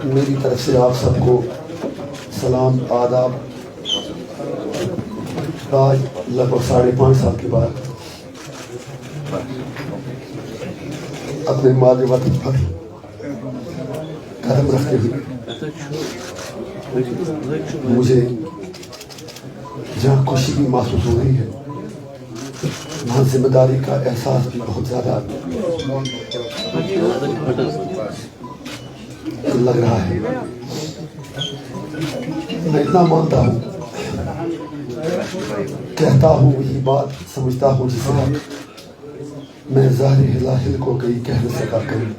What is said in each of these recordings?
میری طرف سے آپ سب کو سلام آداب. آج لگ بھگ 5.5 سال کے بعد اپنے مادر وطن پر قدم رکھتے ہوئے مجھے جہاں خوشی بھی محسوس ہو رہی ہے وہاں ذمہ داری کا احساس بھی بہت زیادہ لگ رہا ہے. میں اتنا مانتا ہوں، کہتا ہوں وہی بات، سمجھتا ہوں جسے میں ظاہر ہل کو کہیں کہہ نہیں سکا کہیں.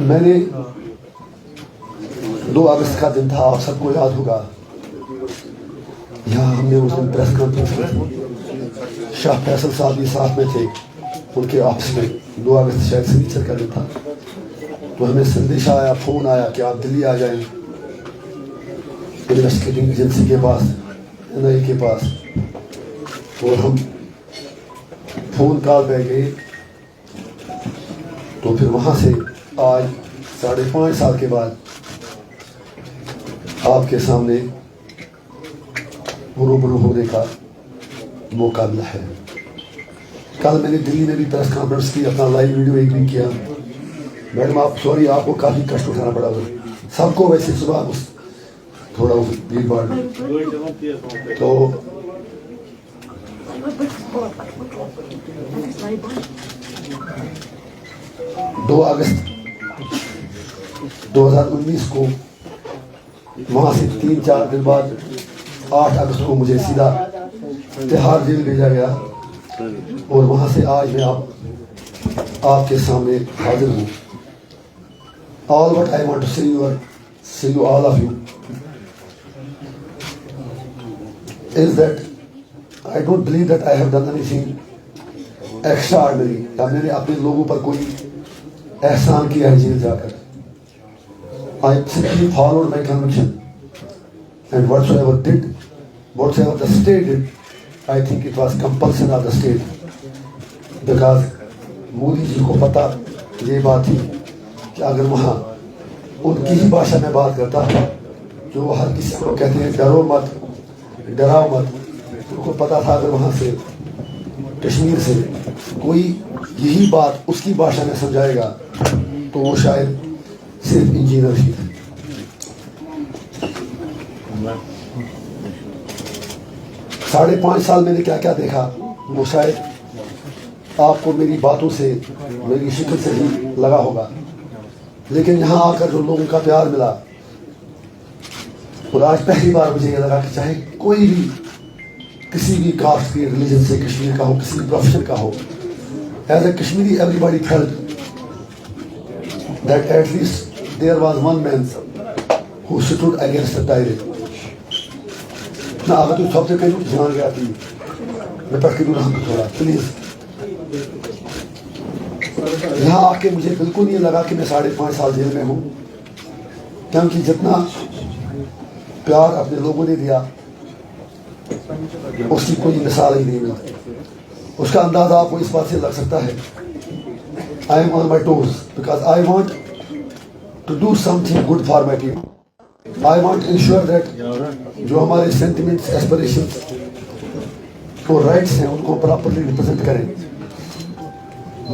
میں نے 2 اگست کا دن تھا، آپ سب کو یاد ہوگا. یہاں ہم نے اس دن پریس کانفرنس کی تھی. شاہ فیصل صاحب بھی ساتھ میں تھے، ان کے آفس میں. 2 اگست شاید سنیچر کا دن تھا. تو ہمیں سندیشہ آیا، فون آیا کہ آپ دلی آ جائیں انویسٹیگیٹنگ ایجنسی کے پاس، NIA کے پاس. اور ہم فون کال پہ گئے. تو پھر وہاں سے آج 5.5 سال کے بعد آپ کے سامنے روبرو ہونے کا موقع ملا ہے. کل میں نے دلی میں بھی پریس کانفرنس کی، اپنا لائیو ویڈیو ایک بھی کیا. میڈم آپ سوری، آپ کو کافی کشٹ اٹھانا پڑا ہوگا سب کو. ویسے صبح تھوڑا بھیڑ بھاڑ تو 2 اگست 2019 کو وہاں سے 3-4 دن بعد 8 اگست کو مجھے سیدھا تہاڑ جیل بھیجا گیا. اور وہاں سے آج میں آپ کے سامنے حاضر ہوں. All what I want to say you all of you is that I don't believe that I have done anything extraordinary. یا میں نے اپنے لوگوں پر کوئی احسان کیا ہے جیل جا کر. I simply followed my conviction and whatsoever the state did, I think it was compulsion of the state. Because Modi جی کو پتہ یہ بات تھی کہ اگر وہاں ان کی ہی بھاشا میں بات کرتا جو وہ ہر کسی کو کہتے ہیں ڈراؤ مت. ان کو پتا تھا اگر وہاں سے کشمیر سے کوئی یہی بات اس کی بھاشا میں سمجھائے گا تو وہ شاید صرف انجینئر ہی ہے. 5.5 سال میں نے کیا کیا دیکھا وہ شاید آپ کو میری باتوں سے، میری شکل سے ہی لگا ہوگا. لیکن یہاں آ کر جو لوگوں کا پیار ملا، اور آج پہلی بار مجھے یہ لگا کہ چاہے کوئی بھی کسی بھی کاسٹ کی، ریلیجن سے کشمیر کا ہو، کسی بھی پروفیشن کا ہو، as a Kashmiri everybody felt that at least there was one man who stood against the tyrant. نہ اگر تو سب سے کہیں جان گیا تھی میں پڑھ کے دوں رہا تھوڑا پلیز. یہاں آ کے مجھے بالکل نہیں لگا کہ میں 5.5 سال جیل میں ہوں، کیونکہ جتنا پیار اپنے لوگوں نے دیا اس کی کوئی مثال ہی نہیں ملتی. اس کا اندازہ آپ کو اس بات سے لگ سکتا ہے I am on my toes because I want to do something good for my people. I want to ensure that جو ہمارے sentiments, aspirations اور رائٹس ہیں ان کو پراپرلی ریپرزینٹ کریں.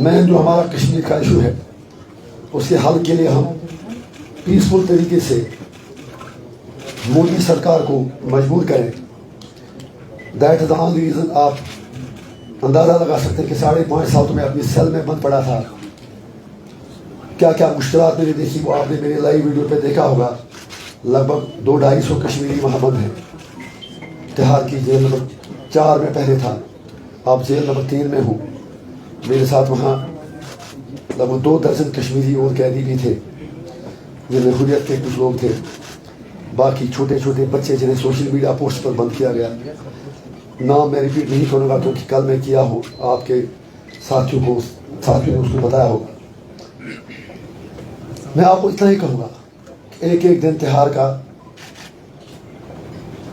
میں جو ہمارا کشمیر کا ایشو ہے اس کے حل کے لیے ہم پیسفل طریقے سے مودی سرکار کو مجبور کریں. That is the only reason. آپ اندازہ لگا سکتے ہیں کہ 5.5 سال تو میں اپنی سیل میں بند پڑا تھا. کیا کیا مشکلات میں نے دیکھی وہ آپ نے میرے لائیو ویڈیو پہ دیکھا ہوگا. لگ بھگ 200-250 کشمیری وہاں بند ہیں. تہاڑ کی جیل نمبر 4 میں پہلے تھا، آپ جیل نمبر 3 میں ہوں. میرے ساتھ وہاں لگ بھگ 2 درجن کشمیری اور قیدی بھی تھے جن میں حریت کے کچھ لوگ تھے. باقی چھوٹے چھوٹے بچے جنہیں سوشل میڈیا پوسٹ پر بند کیا گیا. نام میں ریپیٹ نہیں کروں گا کیونکہ کل میں کیا ہوں، آپ کے ساتھیوں نے اس کو بتایا ہوگا. میں آپ کو اتنا ہی کہوں گا کہ ایک ایک دن تہاڑ کا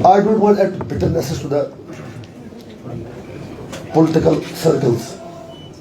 I don't want add bitterness to the political circles.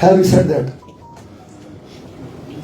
Having said that,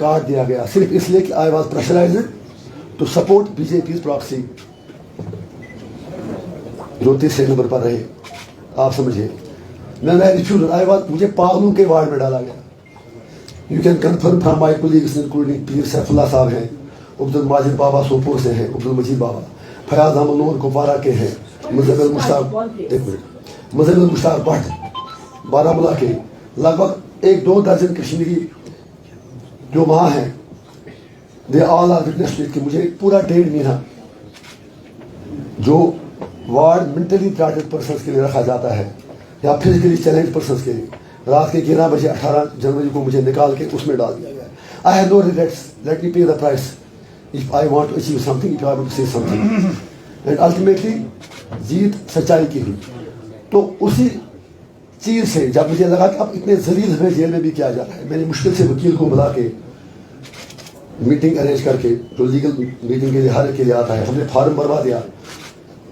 کاٹ دیا گیا صرف اس لیے کہ I was pressurised to support B J P's proxy جو تیسرے نمبر پر رہے. آپ سمجھے, مجھے پاگلوں کے وارڈ میں ڈالا گیا. You can confirm from my colleagues including Pir Saifullah صاحب ہیں, عبد الماجد بابا سوپور سے ہیں, عبد المجید بابا, فیاض احمد نور کپوارہ کے ہیں, مزل المشتاق بٹ بارہ مولہ کے, لگ بھگ 1-2 درجن کشمیری جو وہاں ہیں, دے آل آر وٹنس کہ مجھے پورا 1.5 مہینہ جو وارڈ منٹلی ٹارگیٹ پرسنس کے لیے رکھا جاتا ہے یا فزیکلی چیلنج پرسنس کے لیے, رات کے 11 بجے 18 جنوری کو مجھے نکال کے اس میں ڈال دیا گیا. I have no regrets, let me pay the price if I want to achieve something, if I want to see something. And ultimately جیت سچائی کی ہوئی. تو اسی چیز سے جب مجھے لگا کہ اب اتنے ذلیل ہمیں جیل میں بھی کیا جا رہا ہے, میں نے مشکل سے وکیل کو بلا کے میٹنگ ارینج کر کے, جو لیگل میٹنگ کے لیے ہر ایک کے لیے آتا ہے, ہم نے فارم بھروا دیا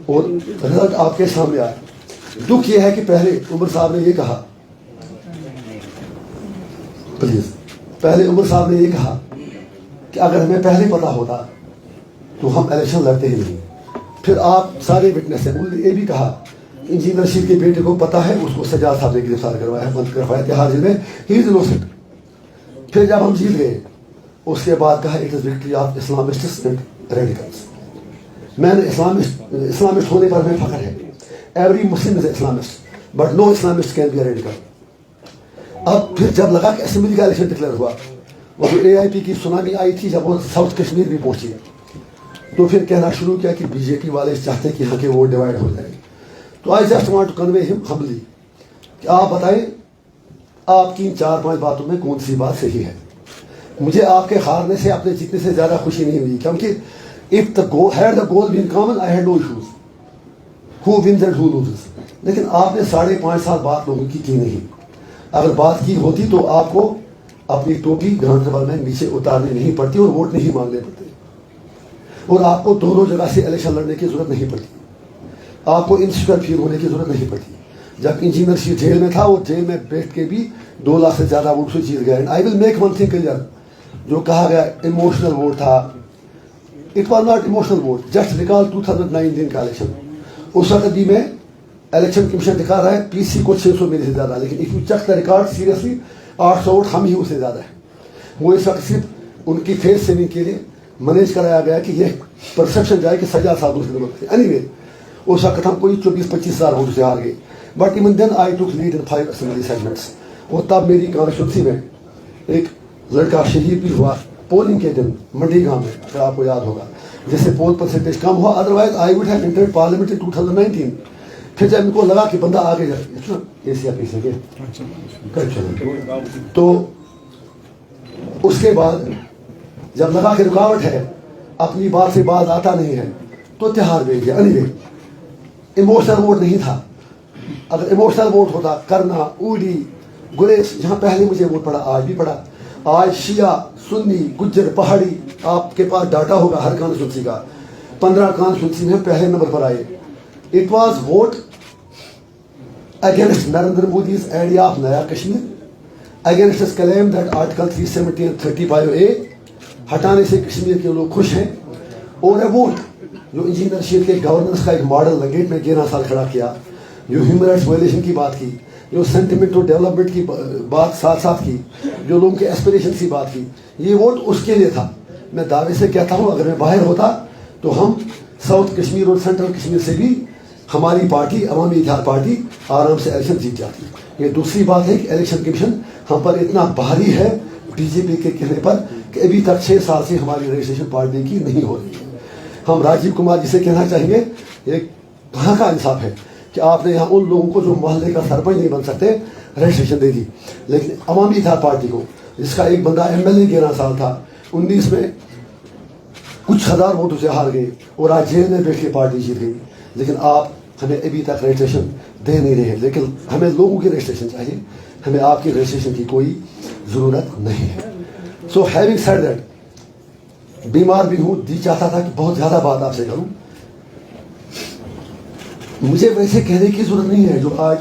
اور رزلٹ آپ کے سامنے آیا. دکھ یہ ہے کہ پہلے عمر صاحب نے یہ کہا, پلیز, پہلے عمر صاحب نے یہ کہا کہ اگر ہمیں پہلے پتا ہوتا تو ہم الیکشن لڑتے ہی نہیں. پھر آپ سارے وٹنس ہیں, انہوں نے یہ بھی کہا انجینئر رشید کے بیٹے کو پتا ہے, اس کو سجاد صاحب نے گرفتار کروایا, بند کروایا تہاڑ جیل میں, ہی از انوسنٹ. پھر جب ہم جیت گئے اس کے بعد کہا it is victory of Islamists and radicals. میں نے اسلامسٹ ہونے پر ہمیں فخر ہے. Every Muslim is a Islamist but no Islamist can be a radical. اب پھر جب لگا کہ اسمبلی کا الیکشن ڈکلیئر ہوا, وہ اے آئی پی کی سونامی آئی تھی جب وہ ساؤتھ کشمیر بھی پہنچی, تو پھر کہنا شروع کیا کہ بی جے پی والے چاہتے ہیں کہ یہاں کے ووٹ ڈیوائڈ ہو جائے. تو I just want to convey ہم ہمبلی کہ آپ بتائیں آپ کی 4-5 باتوں میں کون سی بات صحیح ہے. مجھے آپ کے ہارنے سے, اپنے جیتنے سے زیادہ خوشی نہیں ہوئی, کیونکہ if the goal had the goal been common I had no issues, who wins and who loses. لیکن آپ نے 5.5 سال بات لوگوں کی نہیں. اگر بات کی ہوتی تو آپ کو اپنی ٹوپی گراؤنڈ لیول میں نیچے اتارنی نہیں پڑتی اور ووٹ نہیں مانگنے پڑتے, اور آپ کو دونوں جگہ سے الیکشن لڑنے کی ضرورت نہیں پڑتی, آپ کو انسیکیور فیل ہونے کی ضرورت نہیں پڑتی. جب انجینئر رشید جیل میں تھا, وہ جیل میں بیٹھ کے بھی 2 لاکھ سے زیادہ ووٹ سے جیت گیا. And I will make one thing clear, جو کہا گیا ایموشنل ووٹ تھا, it was not emotional vote. Just recall 2019 کا الیکشن, اس وقت بھی میں الیکشن کمیشن دکھا رہا ہے پی سی کو 600 میرے سے زیادہ, لیکن if you check the record seriously 800 vote ہم ہی اس سے زیادہ ہیں. وہ اس وقت صرف ان کی فیس سیونگ کے لیے مینیج کرایا گیا کہ یہ پرسپشن جائے کہ سجاد صاحب دوسرے نمبر پہ. اینی وے اس وقت ہم کوئی 24-25 ہزار ووٹ سے ہار گئے, بٹ ایون دین آئی ٹوک لیڈ ان 5 اسمبلی سیگمنٹس. اور تب میری کانسٹیچوئنسی میں ایک لڑکا شہید بھی ہوا پولنگ کے دن منڈی گاؤں میں, اگر آپ کو یاد ہوگا, جس سے پول پرسنٹیج کم ہوا. Otherwise I would have entered parliament in 2019. پھر جب ان کو لگا کہ بندہ آگے جائے تو اس کے بعد جب لگا کہ رکاوٹ ہے, اپنی بات سے بات آتا نہیں ہے, تو تہاڑ بھیج دیا. اینی وے ایموشنل ووٹ نہیں تھا. اگر ایموشنل ووٹ ہوتا, کرنا, اوڈی, گریز, جہاں پہلے مجھے ووٹ پڑا, آج بھی پڑا, آج شیعہ, سنی, گجر, پہاڑی, آپ کے پاس ڈاٹا ہوگا ہر کانسٹیچوئنسی کا, 15 کانسٹیچوئنسی میں پہلے نمبر پر آئے. It was vote against Narendra Modi's idea of نیا Kashmir, against his claim that article 370 and 35A ہٹانے سے کشمیر کے لوگ خوش ہیں, اور اے ووٹ جو انجینئر رشید کے گورننس کا ایک ماڈل لگیٹ میں 11 سال کھڑا کیا, جو ہیومن رائٹس وائلیشن کی بات کی, جو سینٹیمنٹ اور ڈیولپمنٹ کی بات ساتھ ساتھ کی, جو لوگوں کے ایسپریشن کی بات کی, یہ ووٹ اس کے لیے تھا. میں دعوے سے کہتا ہوں اگر میں باہر ہوتا تو ہم ساؤتھ کشمیر اور سینٹرل کشمیر سے بھی ہماری پارٹی عوامی اتحاد پارٹی آرام سے الیکشن جیت جاتی. یہ دوسری بات ہے کہ الیکشن کمیشن ہم پر اتنا بھاری ہے بی جے پی کے کہنے پر کہ ابھی تک 6 سال سے ہماری رجسٹریشن پارٹی کی نہیں ہو رہی ہے. ہم راجیو کمار جی سے کہنا چاہیں گے, یہ کہاں کا انصاف ہے کہ آپ نے یہاں ان لوگوں کو جو محلے کا سرپنچ نہیں بن سکتے رجسٹریشن دے دی, لیکن عوامی اتحاد پارٹی کو جس کا ایک بندہ ایم ایل اے 11 سال تھا, 19 میں کچھ ہزار ووٹوں سے ہار گئے اور آج جیل میں بیٹھ کے پارٹی جیت گئی, لیکن آپ ہمیں ابھی تک رجسٹریشن دے نہیں رہے. لیکن ہمیں لوگوں کی رجسٹریشن چاہیے, ہمیں آپ کی رجسٹریشن کی کوئی ضرورت نہیں ہے. سو ہیونگ سیڈ دیٹ, بیمار بھی ہوں, جی چاہتا تھا کہ بہت زیادہ بات آپ سے کروں, مجھے ویسے کہنے کی ضرورت نہیں ہے جو آج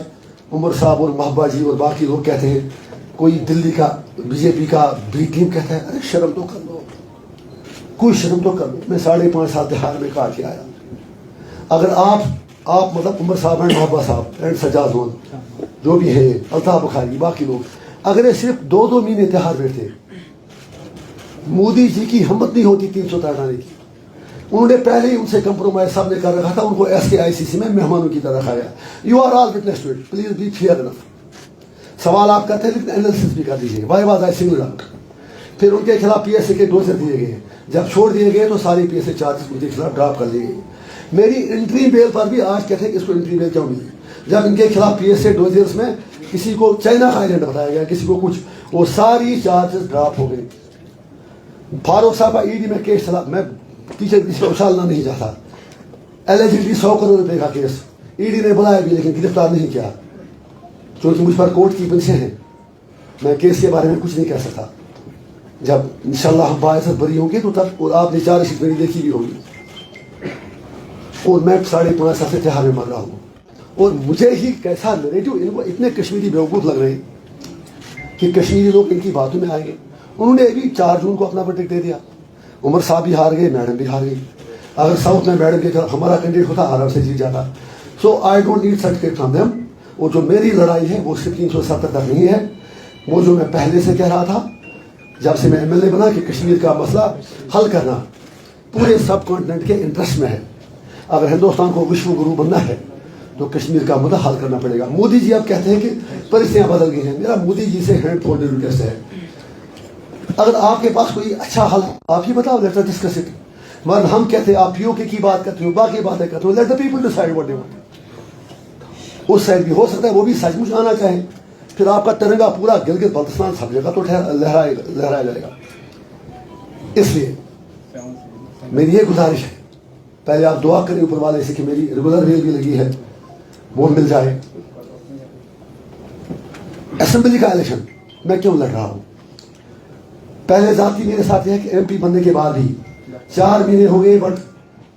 عمر صاحب اور محبا جی اور باقی لوگ کہتے ہیں کوئی دلی کا بی جے پی کا بی ٹیم کہتا ہے ارے شرم تو کر لو, کوئی شرم تو کر لو. میں 5.5 سال تہار میں کاٹ کے آیا. اگر آپ مطلب عمر صاحب اینڈ محبت صاحب اینڈ سجاد ہون جو بھی ہے, الطاف بخاری, باقی لوگ, اگر یہ صرف 2 مہینے تہار بیٹھتے, مودی جی کی ہمت نہیں ہوتی 300 ہٹانے کی. انہوں نے پہلے ہی ان سے کمپرومائز سب نے کر رکھا تھا, ان کو SKICC میں مہمانوں کی طرح رکھایا. You are all witness to it, please be fair enough. سوال آپ کرتے ہیں لیکن انالیسس بھی کر دیجیے. Why was I single out. پھر ان کے خلاف PSA کے 2 دیے گئے. جب چھوڑ دیے گئے تو سارے PSA چارجز ان کے خلاف ڈراپ کر دیے گئے. میری انٹری بیل پر بھی آج کہتے ہیں کہ اس کو انٹری بیل کیوں ملی. جب ان کے خلاف PSA 2 میں کسی کو چائنا کا ایجنٹ بتایا گیا, کسی کو کچھ, وہ ساری چارجز ڈراپ ہو گئی. فاروق صاحب کا ED میں کیس چلا, میں پیچھے کسی کو اچھالنا نہیں چاہتا. ایلیجڈلی 100 کروڑ روپے کا کیس, ED نے بلایا بھی لیکن گرفتار نہیں کیا, چونکہ مجھ پر کورٹ کی بنسیں ہیں. میں کیس کے بارے میں کچھ نہیں کہہ سکتا. جب انشاءاللہ ہم باعثت بری ہوں گے تو تب, اور آپ نے 4 شیٹ میری دیکھی بھی ہوگی, اور میں 5.5 سال سے تہار میں مر رہا ہوں. اور مجھے ہی کیسا نریٹو, ان کو اتنے کشمیری بیوقوف لگ رہے ہیں کہ کشمیری لوگ ان کی باتوں میں آئیں گے. انہوں نے ابھی 4 جون کو اپنا ورڈکٹ دے دیا. عمر صاحب بھی ہار گئے, میڈم بھی ہار گئی. اگر ساؤتھ میں میڈم کے خلاف ہمارا کینڈیڈیٹ ہوتا آرام سے جیت جاتا. So I don't need certificate from them. وہ جو میری لڑائی ہے وہ صرف 370 تک نہیں ہے. وہ جو میں پہلے سے کہہ رہا تھا جب سے میں MLA بنا کہ کشمیر کا مسئلہ حل کرنا پورے سب کانٹیننٹ کے انٹرسٹ میں ہے. اگر ہندوستان کو وشو گرو بننا ہے تو کشمیر کا مدعا حل کرنا پڑے گا. مودی جی اب کہتے ہیں کہ پالیسیاں بدل گئی ہیں. میرا مودی جی سے ہینڈ فولڈ ریکویسٹ ہے, اگر آپ کے پاس کوئی اچھا حل آپ ہی بتاؤ, لیٹ اس ڈسکس اٹ. ورنہ ہم کہتے ہیں آپ POK کی بات کرتے ہو, باقی باتیں کرتے ہو, let the people decide what they want. اس سائڈ بھی ہو سکتا ہے وہ بھی سچ مچ آنا چاہیں, پھر آپ کا ترنگا پورا گلگت بلتستان سب جگہ تو لہرایا جائے گا. اس لیے میری یہ گزارش ہے, پہلے آپ دعا کریں اوپر والے سے کہ میری ریگولر ریل بھی لگی ہے وہ مل جائے. اسمبلی کا الیکشن میں کیوں لڑ رہا ہوں؟ پہلے ذاتی میرے ساتھ یہ ہے کہ MP بننے کے بعد بھی 4 مہینے ہو گئے, but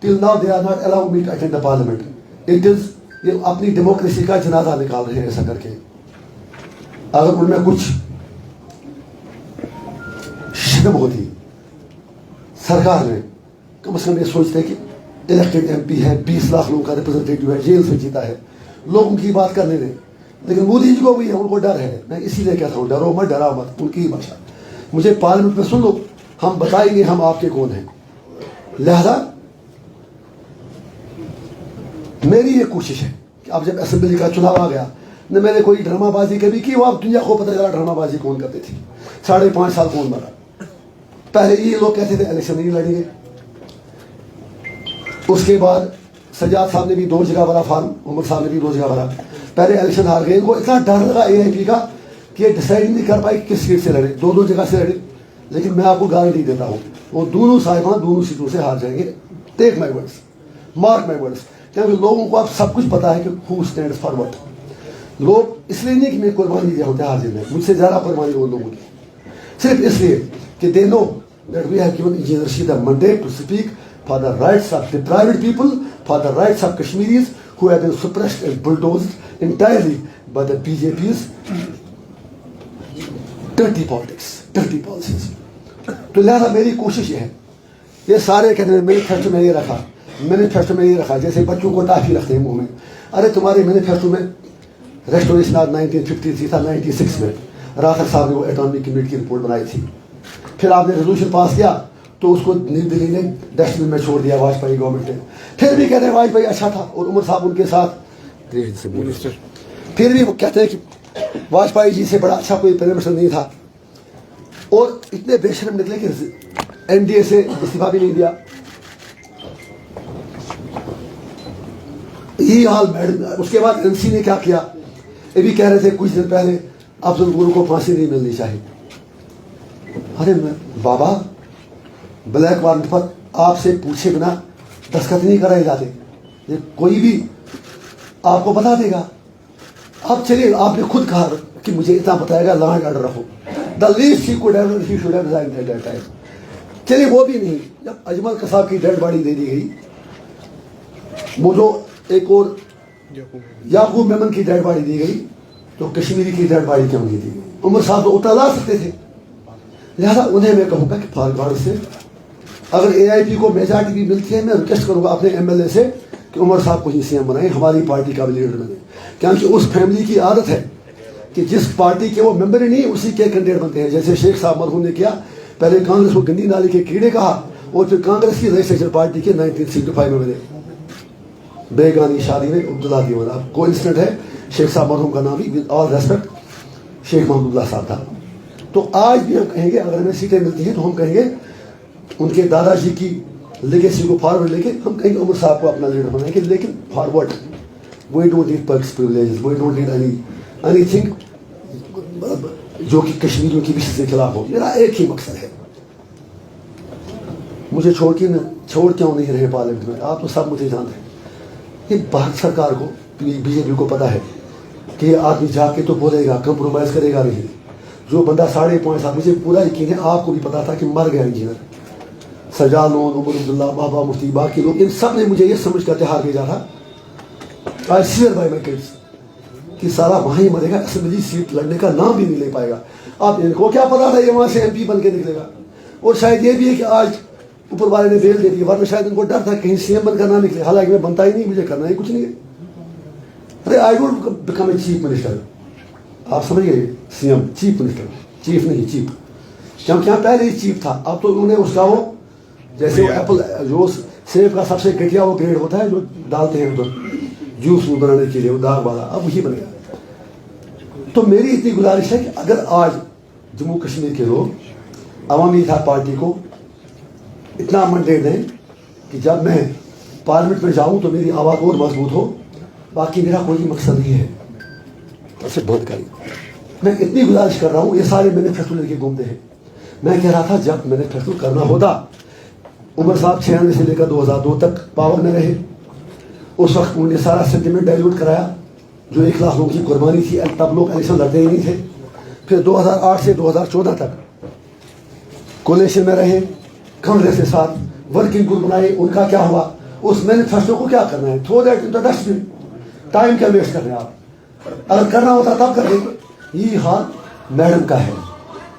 till now they are not allow me to attend the parliament. It is, یہ اپنی ڈیموکریسی کا جنازہ نکال رہے ہیں ایسا کر کے. اگر ان میں کچھ شرم ہوتی سرکار میں, کم از کم یہ سوچتے کہ الیکٹڈ MP ہے, 20 لاکھ لوگوں کا ریپرزنٹیٹیو ہے, جیل سے جیتا ہے, لوگ ان کی بات کرنے دیں. لیکن مودی جی کو بھی ہے, ان کو ڈر ہے. میں اسی لیے کہتا ہوں ڈرو مت, ڈراؤ مت, ان کی بھاشا. مجھے پارلیمنٹ میں سن لو, ہم بتائیں گے ہم آپ کے کون ہیں. لہذا میری یہ کوشش ہے کہ اب جب اسمبلی کا چناؤ آ گیا, نہ میں نے کوئی ڈرامہ بازی کبھی کی, وہ اب دنیا کو پتہ چلا ڈرامہ بازی کون کرتے تھے. 5.5 سال کون مرا. پہلے یہ لوگ کہتے تھے الیکشن نہیں لڑیں گے. اس کے بعد سجاد صاحب نے بھی 2 جگہ بھرا فارم, عمر صاحب نے بھی 2 جگہ بھرا. پہلے الیکشن ہار گئے, ان کو اتنا ڈر لگا AIP کا کہ یہ ڈیسائیڈ نہیں کر پائی کس سیٹ سے لڑے. 2 جگہ سے لڑے, لیکن میں آپ کو گارنٹی دیتا ہوں وہ دونوں صاحبان دونوں سیٹوں سے ہار جائیں گے. Take my words, mark my words. کیونکہ لوگوں کو اب سب کچھ پتا ہے کہ ہو اسٹینڈس فار وٹ. لوگ اس لیے نہیں کہ میں قربانی دیا ہوں تہار جیل میں, مجھ سے زیادہ قربانی وہ لوگوں کی, صرف اس لیے کہ they know that we have given engineer Rashid the mandate to speak for the rights of deprived people, for the rights of Kashmiris who have been suppressed and bulldozed entirely by the BJP's dirty politics, dirty policies. تو لہذا میری کوشش یہ ہے, یہ سارے کہتے ہیں مینیفیسٹو میں یہ رکھا, مینیفیسٹو میں یہ رکھا, جیسے بچوں کو ٹافی رکھتے ہیں منہ میں. ارے تمہارے مینیفیسٹو میں ریسٹوریشن آج 1953 تھا, 96 میں راکھر صاحب نے وہ اٹامک کمیٹی کی رپورٹ بنائی تھی. پھر آپ نے ریزولوشن پاس کیا تو اس کو نئی دلی نے ڈسٹ بن میں چھوڑ دیا واجپئی گورنمنٹ نے. پھر بھی کہتے ہیں واجپئی اچھا تھا اور عمر صاحب ان کے ساتھ, پھر بھی وہ کہتے ہیں کہ واجپئی جی سے بڑا اچھا کوئی پرائم منسٹر نہیں تھا. اور اتنے بے شرم نکلے کہ NDA سے استعفیٰ بھی نہیں دیا. یہ حال میڈم. اس کے بعد NC نے کیا کیا, یہ بھی کہہ رہے تھے کچھ دن پہلے افضل گرو کو پھانسی نہیں ملنی چاہیے. ارے بابا, بلیک وارنٹ پر آپ سے پوچھے بنا دستخط نہیں کرائے جاتے, یہ کوئی بھی آپ کو بتا دے گا. اب چلیے, آپ نے خود کہا کہ مجھے اتنا بتائے گا لا اینڈ آرڈر رکھو. The least he could have he should have resigned at that time. چلیے وہ بھی نہیں, جب اجمل قصاب کی ڈیڈ باڈی دے دی گئی, وہ جو ایک اور یعقوب میمن کی ڈیڈ باڈی دی گئی, تو کشمیری کی ڈیڈ باڈی کیوں نہیں دی گئی؟ عمر صاحب تو اتنا لا سکتے تھے. لہٰذا انہیں میں کہوں گا کہ فارغ سے اگر AIP کو میجارٹی بھی ملتی ہے, میں ریکویسٹ کروں گا اپنے MLA سے کہ عمر صاحب کو ہی CM بنائیں, ہماری پارٹی کا بھی لیڈر بنیں. کیونکہ اس فیملی کی عادت ہے کہ جس پارٹی کے وہ ممبر ہی نہیں اسی کے کینڈیڈیٹ بنتے ہیں. جیسے شیخ صاحب مرحوم نے کیا, پہلے کانگریس کو گندی نالی کے کیڑے کہا, اور پھر کانگریس کی لیجسلیچر پارٹی کے 1965 میں بنے. بیگانی شادی میں عبداللہ دیوان, اب کو انسٹنٹ ہے شیخ صاحب مرحوم کا نام بھی ود آل ریسپیکٹ شیخ محمد اللہ صاحب تھا. تو آج بھی ہم کہیں گے اگر ہمیں سیٹیں ملتی ہیں تو ہم کہیں گے ان کے دادا جی کی لیگیسی کو فارورڈ لے کے ہم کہیں گے عمر صاحب کو اپنا لیڈر بنائیں گے. لیکن forward we don't need perks privileges, we don't need anything جو کہ کشمیریوں کی وشز کے خلاف ہو. میرا ایک ہی مقصد ہے, مجھے چھوڑ کیوں نہیں رہے پارلیمنٹ میں. آپ تو سب مجھے جانتے ہیں. یہ بھارت سرکار کو BJP کو پتا ہے کہ یہ آدمی جا کے تو بولے گا, کمپرومائز کرے گا نہیں. جو بندہ 5.5 سال, مجھے پورا یقین ہے آپ کو بھی پتا تھا کہ مر گیا انجینئر سجاد لون, عمر عبداللہ, بابا مفتی, باقی لوگ, ان سب نے مجھے یہ سمجھ کر تہار بھیجا تھا I swear by my kids کہ سارا وہاں ہی مرے گا, اسمبلی سیٹ لڑنے کا نام بھی نہیں لے پائے گا. آپ ان کو کیا پتا تھا یہ وہاں سے MP بن کے نکلے گا. اور شاید یہ بھی ہے کہ آج اوپر والے نے بیل دے دی, ورنہ شاید ان کو ڈر تھا کہیں CM بن کر نہ نکلے. حالانکہ میں بنتا ہی نہیں, مجھے کرنا ہی کچھ نہیں ہے. ارے I don't become a chief minister. آپ سمجھ گئے, CM چیف منسٹر, چیف نہیں چیف, کیونکہ یہاں پہلے ہی چیف تھا. اب تو انہوں نے اس کا وہ جیسے وہ ایپل جو سیب کا سب سے گھٹیا وہ گریڈ ہوتا ہے جو ڈالتے ہیں ادھر جوس بنانے کے لیے, وہ داغ والا, اب وہی بن گیا. تو میری اتنی گزارش ہے کہ اگر آج جموں کشمیر کے لوگ عوامی اتحاد پارٹی کو اتنا منڈیٹ دیں کہ جب میں پارلیمنٹ میں جاؤں تو میری آواز اور مضبوط ہو. باقی میرا کوئی مقصد نہیں ہے اسے بند کریں. میں اتنی گزارش کر رہا ہوں, یہ سارے مینیفیسٹو لے کے گھومتے ہیں. میں کہہ رہا تھا جب مینیفیسٹو کرنا ہوتا, عمر صاحب 96 سے لے کر 2002 تک پاور میں رہے, اس وقت انہوں نے سارا سینٹیمنٹ ڈائلیوٹ کرایا جو 1 لاکھ لوگوں کی قربانی تھی. تب لوگ الیکشن لڑتے ہی نہیں تھے. پھر 2008 سے 2014 تک کولیشن میں رہے, کانگریس کے ساتھ ورکنگ گروپ بنائے. ان کا کیا ہوا, اس مینیفیسٹو کو کیا کرنا ہے, throw that in the dustbin. Time کیا ویسٹ کر رہے ہیں آپ, اگر کرنا ہوتا تب کر دیں. یہ حال میڈم کا ہے.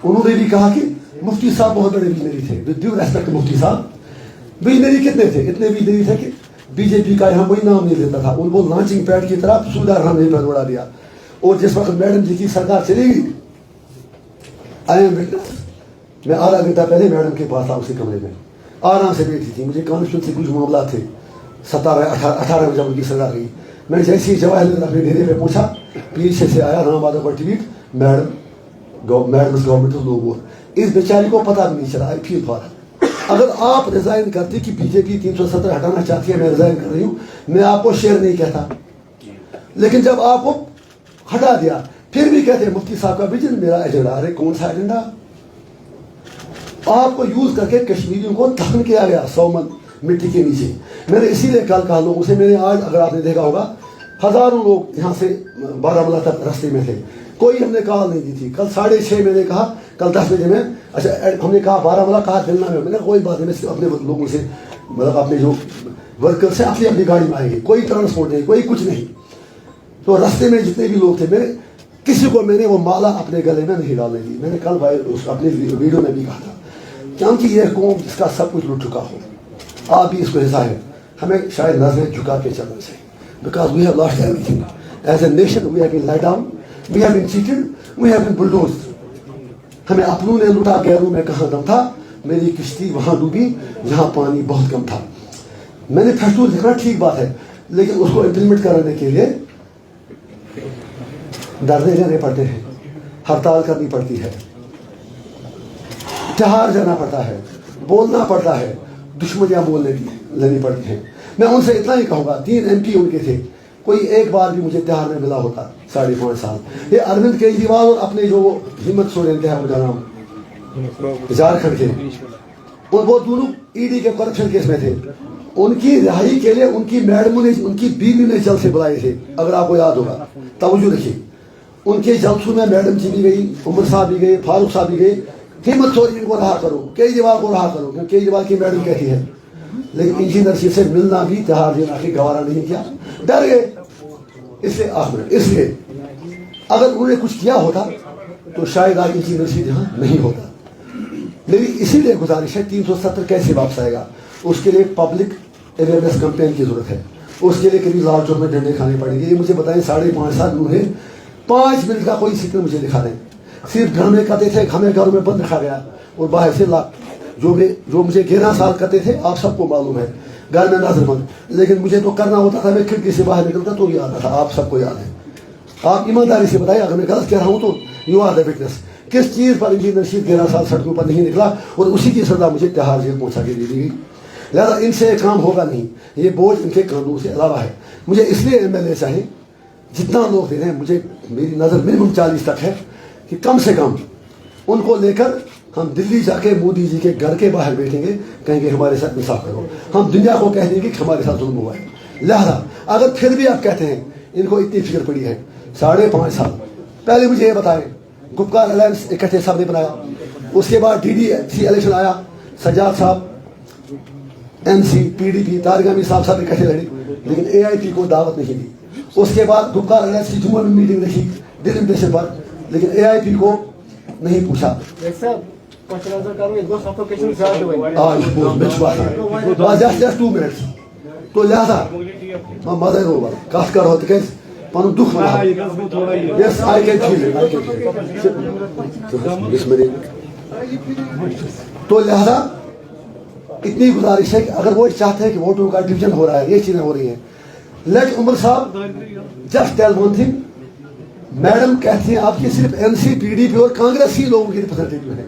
انہوں نے بھی کہا کہ مفتی صاحب بہت بڑے ویژنری تھے, ود ڈیو ریسپیکٹ مفتی صاحب. ویژنری کتنے تھے, اتنے ویژنری تھے کہ BJP کا یہاں کوئی نام نہیں لیتا تھا. ان کو لانچنگ پیڈ کی طرح سودہ رام نے پیڈ اڑا دیا. اور جس وقت میڈم جی کی سرکار چلی گئی, آئی ایم وٹنس, میں آدھا گھنٹہ پہلے میڈم کے پاس تھا اسی کمرے میں, آرام سے بیٹھی تھی. مجھے کانسٹیچوئنسی کچھ معاملات تھے, 17-18 میں جب ان کی سرکار گئی, میں نے جیسے ہی جواہر لال اپنے ڈیرے پہ پوچھا, پیچھے سے آیا رام بہادر پر ٹویٹ, میڈم گورنمنٹ لوگوں. اس بیچاری کو پتہ بھی نہیں چلا. آئی فیل فار. اگر آپ ریزائن کرتی کہ BJP 370 ہٹانا چاہتی ہے, میں ریزائن کر رہی ہوں, میں آپ کو شیئر نہیں کہتا. لیکن جب آپ کو ہٹا دیا پھر بھی کہتے ہیں مفتی صاحب کا ویژن میرا ایجنڈا. ارے کون سا ایجنڈا, آپ کو یوز کر کے کشمیریوں کو دفن کیا گیا 100 من مٹی کے نیچے. میں نے اسی لیے کل کہا لوگوں سے, میں نے آج اگر آپ نے دیکھا ہوگا ہزاروں لوگ یہاں سے بارہمولہ تک راستے میں تھے, کوئی ہم نے کال نہیں دی تھی. کل 6:30 میں نے کہا, کل 10 بجے میں, اچھا ہم نے کہا بارہمولہ کہا دلنا میں نے کوئی بات نہیں, میں اپنے لوگوں سے مطلب اپنے جو ورکر سے اپنی گاڑی میں آئیں گے, کوئی ٹرانسپورٹ نہیں, کوئی کچھ نہیں. تو راستے میں جتنے بھی لوگ تھے, میرے کسی کو میں نے وہ مالا اپنے گلے میں نہیں ڈالنے دی. میں نے کل اپنے ویڈیو میں بھی کہا تھا, کیونکہ یہ قوم جس کا سب کچھ لٹ چکا ہو, آپ بھی اس کو حصہ ہے, ہمیں شاید نظریں جھکا کے چلنا چاہیے. Because we have lost everything. As a nation, we have been let down, we have been cheated, we have been bulldozed. ہمیں اپنوں نے لوٹا, غیروں میں کہاں دم تھا, میری کشتی وہاں ڈوبی جہاں پانی بہت کم تھا. مینیفیسٹو لکھنا ٹھیک بات ہے, لیکن اس کو امپلیمنٹ کرنے کے لیے دھرنے جانے پڑتے ہیں, ہڑتال کرنی پڑتی ہے, تہار جانا پڑتا ہے, بولنا پڑتا ہے, دشمنیاں بولنے کی لینی پڑتی ہیں. میں ان سے اتنا ہی کہوں گا, 3 MP ان کے تھے, کوئی ایک بار بھی مجھے تہار میں ملا ہوتا 5.5 سال. یہ اروند کیجریوال اور اپنے جو ہمت سورین تھے, ان کا نام جھارکھنڈ کے, وہ دونوں ED کے کرپشن کیس میں تھے. ان کی رہائی کے لیے ان کی میڈموں نے, ان کی بیوی نے جلسے بلائے تھے, اگر آپ کو یاد ہوگا, توجہ رکھیے. ان کے جلسوں میں میڈم جی بھی گئی, عمر صاحب بھی گئے, فاروق صاحب بھی گئے. ہمت سورین کو رہا کرو, کیجریوال کو رہا کرو, کیونکہ کیجریوال کی میڈم کہتی ہے. لیکن انجینئر جی سے ملنا بھی, تہار دینا بھی گوارا نہیں کیا, ڈر گئے. اس لیے اگر انہوں نے کچھ کیا ہوتا تو شاید آج انجینئر رشید یہاں نہیں ہوتا. میری اسی لیے گزارش ہے 370 کیسے واپس آئے گا. اس کے لیے پبلک اویئرنیس کمپین کی ضرورت ہے. اس کے لیے قریب لال چوک میں ڈنڈے کھانے پڑیں گے. یہ مجھے بتائیں 5.5 سال دور ہے, 5 منٹ کا کوئی سکر مجھے دکھا دیں. صرف گھر میں کرتے تھے, ہمیں گھروں میں بند رکھا گیا, اور باہر سے جو مجھے 11 سال کرتے تھے آپ سب کو معلوم ہے, گھر میں نظر بند. لیکن مجھے تو کرنا ہوتا تھا, میں کھڑکی سے باہر نکلتا تو یہ آتا تھا, آپ سب کو یاد ہے. آپ ایمانداری سے بتائیں اگر میں غلط کہہ رہا ہوں تو یو آر دا وٹنس. کس چیز پر انجینئر رشید 11 سال سڑکوں پر نہیں نکلا, اور اسی کی سزا مجھے تہاڑ جیل پہنچا کے دے دی گئی. لہٰذا ان سے کام ہوگا نہیں, یہ بوجھ ان کے قانون سے علاوہ ہے. مجھے اس لیے ایم ایل اے چاہیں, جتنا لوگ دے رہے ہیں, مجھے میری نظر منیمم 40 تک ہے کہ کم سے کم ان کو لے کر ہم دلی جا کے مودی جی کے گھر کے باہر بیٹھیں گے, کہیں گے ہمارے ساتھ انصاف کرو. ہم دنیا کو کہہ دیں گے کہ ہمارے ساتھ ظلم ہوا ہے. لہٰذا اگر پھر بھی آپ کہتے ہیں ان کو اتنی فکر پڑی ہے, 5.5 سال پہلے مجھے یہ بتائیں, گپکار الائنس اکٹھے سب نے بنایا, اس کے بعد DDC الیکشن آیا, سجاد صاحب MC PDP طارق امین صاحب سب اکٹھے لڑے, لیکن AIP کو دعوت نہیں دی. اس کے بعد گپکار الائنس کی جمعہ میں میٹنگ رکھی ڈل امپریشن پر, لیکن AIP کو نہیں پوچھا. just 2 minutes. تو لہذا مزے روبر کت کرو تکیاز پن دکھ مناو. Yes, I can feel it. تو لہذا اتنی گزارش ہے کہ اگر وہ چاہتے ہیں کہ ووٹوں کا ڈویژن ہو رہا ہے, یہ چیزیں ہو رہی ہیں, لیٹ عمر صاحب just tell one thing. Madam کہتی ہیں آپ کی صرف NC PDP اور کانگریسی لوگوں کی ریپرزینٹیو ہے,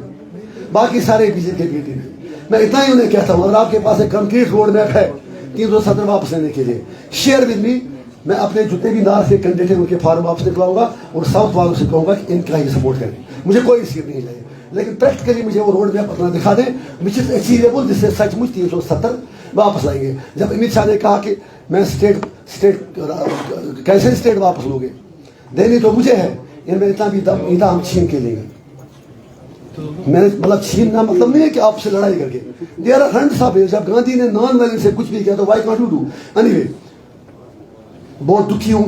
باقی سارے BJP کے بیٹی ہیں. میں اتنا ہی انہیں کہتا ہوں, اگر آپ کے پاس ایک کنکریٹ روڈ میپ ہے 370 واپس لینے کے لیے, شیئر ود می. میں اپنے جتنے بھی نار سے کینڈیڈیٹ ہیں ان کے فارم واپس نکلاؤں گا, اور ساؤتھ والوں سے کہوں گا کہ ان کا ہی سپورٹ کریں. مجھے کوئی سیٹ نہیں چاہیے, لیکن پریکٹیکلی مجھے وہ روڈ میپ اپنا دکھا دیں وچ از اچیویبل, جس سے سچ مچ 370 واپس لائیں گے. جب امت شاہ نے کہا کہ میں اسٹیٹ کیسے اسٹیٹ واپس لوں گے, دینی تو مجھے ہے, ان میں اتنا بھی دم نہیں تھا ہم چھین کے لیں گے. میں نے مطلب چھیننا مطلب نہیں ہے کہ آپ سے لڑائی کر کے. There are hundreds of ways. جب گاندھی نے نان وائلنس سے کچھ بھی کیا تو why can't you do. Any way, بہت دکھی ہوں.